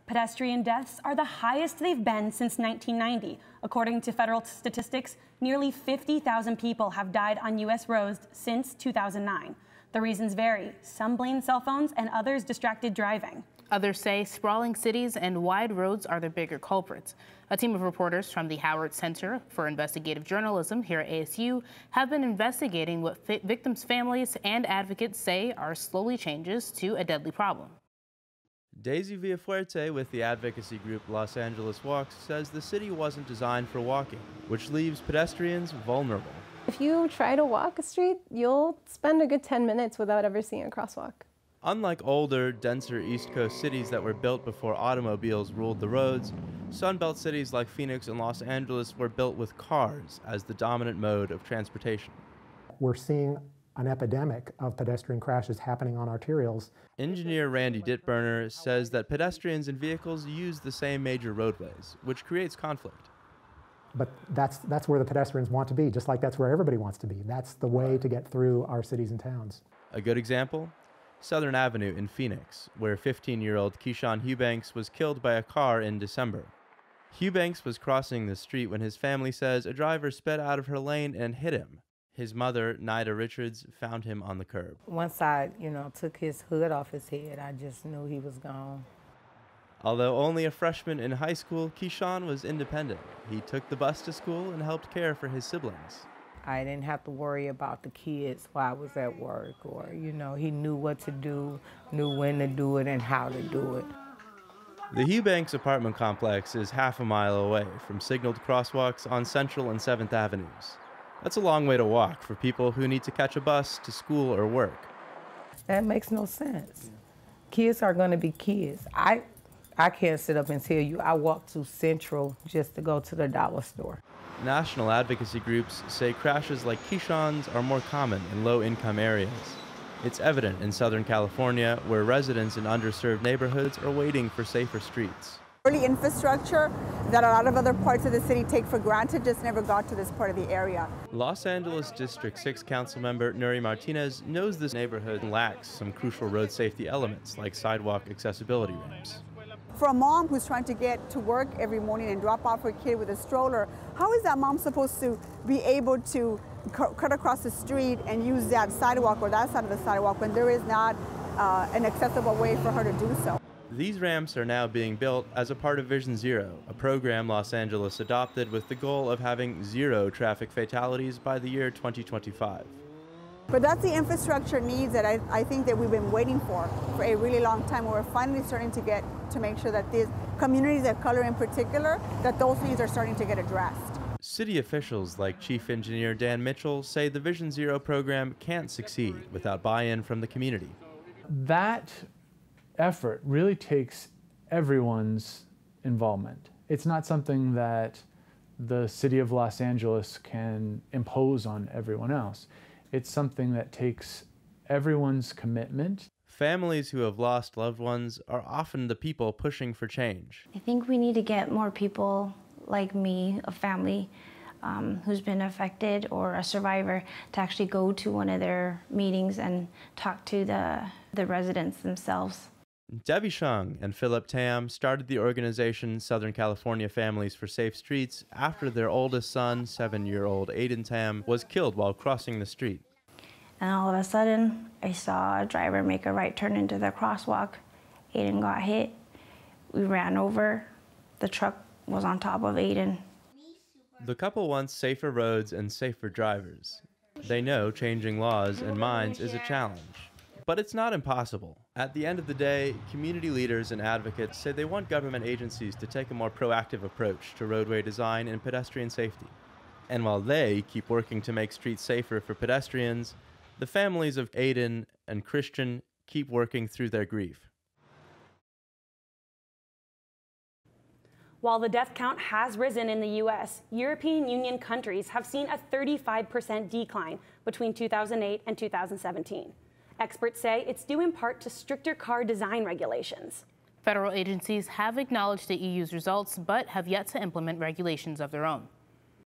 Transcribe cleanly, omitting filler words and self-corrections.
Pedestrian deaths are the highest they've been since 1990. According to federal statistics, nearly 50,000 people have died on U.S. roads since 2009. The reasons vary. Some blame cell phones and others distracted driving. Others say sprawling cities and wide roads are the bigger culprits. A team of reporters from the Howard Center for Investigative Journalism here at ASU have been investigating what victims' families and advocates say are slowly changes to a deadly problem. Daisy Villafuerte with the advocacy group Los Angeles Walks says the city wasn't designed for walking, which leaves pedestrians vulnerable. If you try to walk a street, you'll spend a good 10 minutes without ever seeing a crosswalk. Unlike older, denser East Coast cities that were built before automobiles ruled the roads, Sunbelt cities like Phoenix and Los Angeles were built with cars as the dominant mode of transportation. We're seeing an epidemic of pedestrian crashes happening on arterials. Engineer Randy Dittburner says that pedestrians and vehicles use the same major roadways, which creates conflict. But that's where the pedestrians want to be, just like that's where everybody wants to be. That's the way to get through our cities and towns. A good example? Southern Avenue in Phoenix, where 15-year-old Keyshawn Eubanks was killed by a car in December. Eubanks was crossing the street when his family says a driver sped out of her lane and hit him. His mother, Nida Richards, found him on the curb. Once I, took his hood off his head, I just knew he was gone. Although only a freshman in high school, Keyshawn was independent. He took the bus to school and helped care for his siblings. I didn't have to worry about the kids while I was at work, or, he knew what to do, knew when to do it and how to do it. The Eubanks apartment complex is half a mile away from signaled crosswalks on Central and 7th Avenues. That's a long way to walk for people who need to catch a bus to school or work. That makes no sense. Kids are going to be kids. I can't sit up and tell you I walked to Central just to go to the dollar store. National advocacy groups say crashes like Keyshawn's are more common in low-income areas. It's evident in Southern California, where residents in underserved neighborhoods are waiting for safer streets. Early infrastructure that a lot of other parts of the city take for granted just never got to this part of the area. Los Angeles District 6 Councilmember Nuri Martinez knows this neighborhood lacks some crucial road safety elements like sidewalk accessibility ramps. For a mom who's trying to get to work every morning and drop off her kid with a stroller, how is that mom supposed to be able to cut across the street and use that sidewalk or that side of the sidewalk when there is not an accessible way for her to do so? These ramps are now being built as a part of Vision Zero, a program Los Angeles adopted with the goal of having 0 traffic fatalities by the year 2025. But that's the infrastructure needs that I think that we've been waiting for a really long time. We're finally starting to get to make sure that these communities of color in particular, that those needs are starting to get addressed. City officials like Chief Engineer Dan Mitchell say the Vision Zero program can't succeed without buy-in from the community. That effort really takes everyone's involvement. It's not something that the city of Los Angeles can impose on everyone else. It's something that takes everyone's commitment. Families who have lost loved ones are often the people pushing for change. I think we need to get more people like me, a family who's been affected or a survivor, to actually go to one of their meetings and talk to the residents themselves. Debbie Shung and Philip Tam started the organization Southern California Families for Safe Streets after their oldest son, 7-year-old Aiden Tam, was killed while crossing the street. And all of a sudden, I saw a driver make a right turn into the crosswalk. Aiden got hit. We ran over. The truck was on top of Aiden. The couple wants safer roads and safer drivers. They know changing laws and minds is a challenge. But it's not impossible. At the end of the day, community leaders and advocates say they want government agencies to take a more proactive approach to roadway design and pedestrian safety. And while they keep working to make streets safer for pedestrians, the families of Aiden and Christian keep working through their grief. While the death count has risen in the U.S., European Union countries have seen a 35% decline between 2008 and 2017. Experts say it's due in part to stricter car design regulations. Federal agencies have acknowledged the EU's results, but have yet to implement regulations of their own.